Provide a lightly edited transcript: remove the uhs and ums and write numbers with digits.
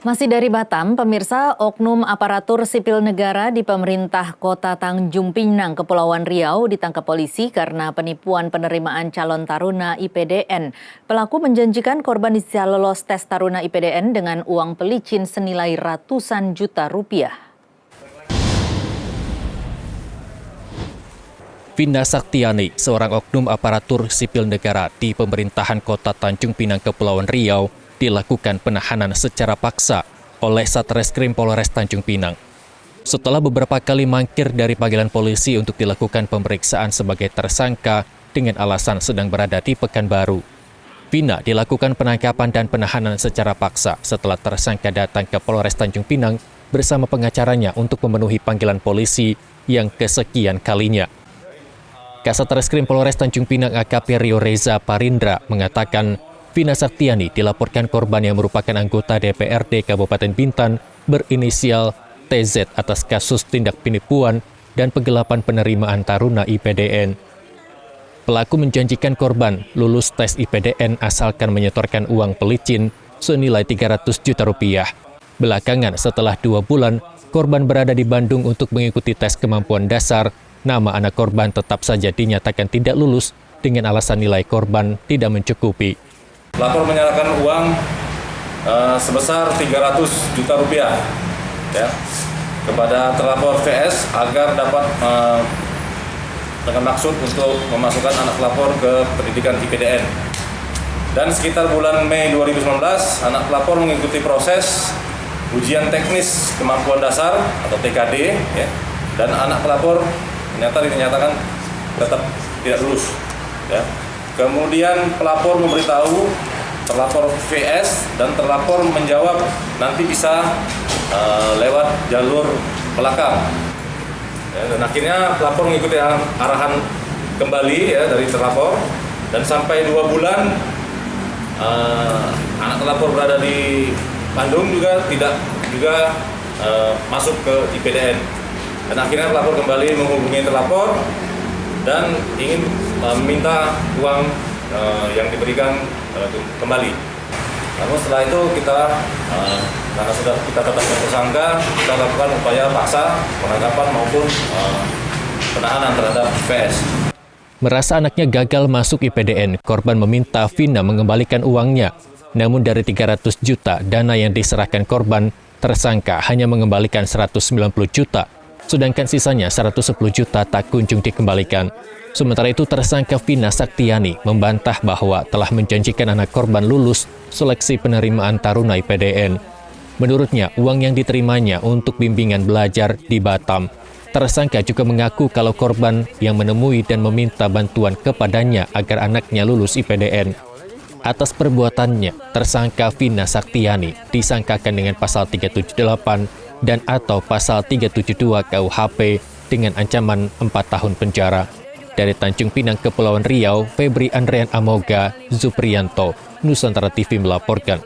Masih dari Batam, pemirsa, oknum aparatur sipil negara di pemerintah Kota Tanjung Pinang, Kepulauan Riau ditangkap polisi karena penipuan penerimaan calon taruna IPDN. Pelaku menjanjikan korban bisa lolos tes taruna IPDN dengan uang pelicin senilai ratusan juta rupiah. Vina Saktiani, seorang oknum aparatur sipil negara di pemerintahan Kota Tanjung Pinang, Kepulauan Riau, dilakukan penahanan secara paksa oleh Satreskrim Polres Tanjung Pinang. Setelah beberapa kali mangkir dari panggilan polisi untuk dilakukan pemeriksaan sebagai tersangka dengan alasan sedang berada di Pekanbaru, Vina dilakukan penangkapan dan penahanan secara paksa setelah tersangka datang ke Polres Tanjung Pinang bersama pengacaranya untuk memenuhi panggilan polisi yang kesekian kalinya. Kasat Reskrim Polres Tanjung Pinang AKP Rio Reza Parindra mengatakan Vina Saktiani dilaporkan korban yang merupakan anggota DPRD Kabupaten Bintan berinisial TZ atas kasus tindak penipuan dan penggelapan penerimaan taruna IPDN. Pelaku menjanjikan korban lulus tes IPDN asalkan menyetorkan uang pelicin senilai 300 juta rupiah. Belakangan setelah 2 bulan, korban berada di Bandung untuk mengikuti tes kemampuan dasar. Nama anak korban tetap saja dinyatakan tidak lulus dengan alasan nilai korban tidak mencukupi. Pelapor menyerahkan uang sebesar 300 juta rupiah ya, kepada terlapor VS agar dapat dengan maksud untuk memasukkan anak pelapor ke pendidikan IPDN. Dan sekitar bulan Mei 2019, anak pelapor mengikuti proses ujian teknis kemampuan dasar atau TKD ya, dan anak pelapor dinyatakan tetap tidak lulus ya. Kemudian pelapor memberitahu terlapor VS dan terlapor menjawab nanti bisa lewat jalur belakang ya, dan akhirnya pelapor mengikuti arahan kembali ya dari terlapor, dan sampai 2 bulan anak terlapor berada di Bandung tidak masuk ke IPDN, dan akhirnya pelapor kembali menghubungi terlapor dan ingin meminta uang yang diberikan kembali. Namun setelah itu karena sudah kita tetapkan tersangka, kita lakukan upaya paksa penangkapan maupun penahanan terhadap VS. Merasa anaknya gagal masuk IPDN, korban meminta Vina mengembalikan uangnya. Namun dari 300 juta dana yang diserahkan korban, tersangka hanya mengembalikan 190 juta. Sedangkan sisanya 110 juta tak kunjung dikembalikan. Sementara itu tersangka Vina Saktiani membantah bahwa telah menjanjikan anak korban lulus seleksi penerimaan taruna IPDN. Menurutnya, uang yang diterimanya untuk bimbingan belajar di Batam. Tersangka juga mengaku kalau korban yang menemui dan meminta bantuan kepadanya agar anaknya lulus IPDN. Atas perbuatannya, tersangka Vina Saktiani disangkakan dengan pasal 378 dan atau pasal 372 KUHP dengan ancaman 4 tahun penjara. Dari Tanjung Pinang, Kepulauan Riau, Febri Andrian Amoga, Zuprianto, Nusantara TV melaporkan.